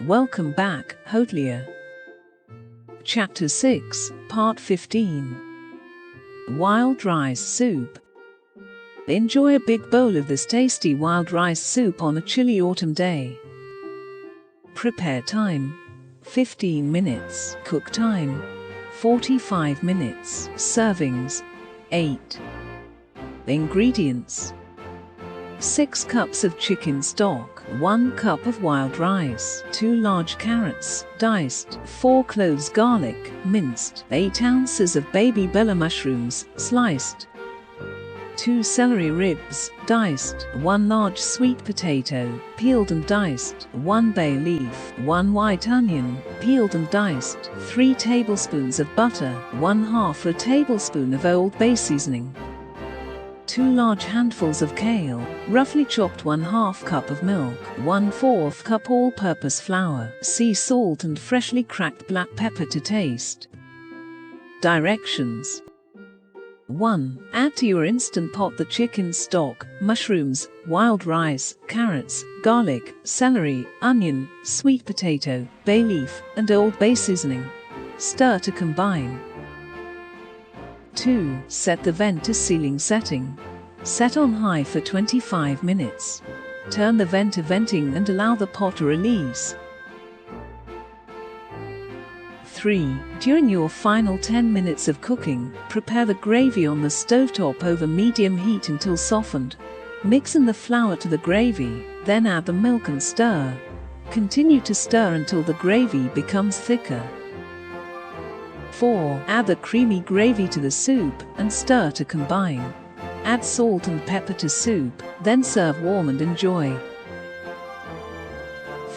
Welcome back, Hotelier. Chapter 6, Part 15. Wild Rice Soup. Enjoy a big bowl of this tasty wild rice soup on a chilly autumn day. Prepare time: 15 minutes. Cook time: 45 minutes. Servings: 8. Ingredients: 6 cups of chicken stock, 1 cup of wild rice, 2 large carrots, diced, 4 cloves garlic, minced, 8 ounces of baby bella mushrooms, sliced, 2 celery ribs, diced, 1 large sweet potato, peeled and diced, 1 bay leaf, 1 white onion, peeled and diced, 3 tablespoons of butter, 1/2 a tablespoon of Old Bay seasoning, 2 large handfuls of kale, roughly chopped, 1/2 cup of milk, 1/4 cup all-purpose flour, sea salt and freshly cracked black pepper to taste. Directions: 1. Add to your Instant Pot the chicken stock, mushrooms, wild rice, carrots, garlic, celery, onion, sweet potato, bay leaf, and Old Bay seasoning. Stir to combine. 2. Set the vent to ceiling setting. Set on high for 25 minutes. Turn the vent to venting and allow the pot to release. 3. During your final 10 minutes of cooking, prepare the gravy on the stovetop over medium heat until softened. Mix in the flour to the gravy, then add the milk and stir. Continue to stir until the gravy becomes thicker. 4. Add the creamy gravy to the soup and stir to combine. Add salt and pepper to soup, then serve warm and enjoy.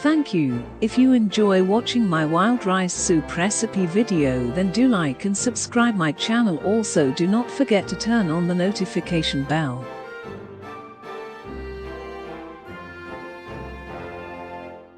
Thank you. If you enjoy watching my wild rice soup recipe video, then do like and subscribe my channel. Also, do not forget to turn on the notification bell.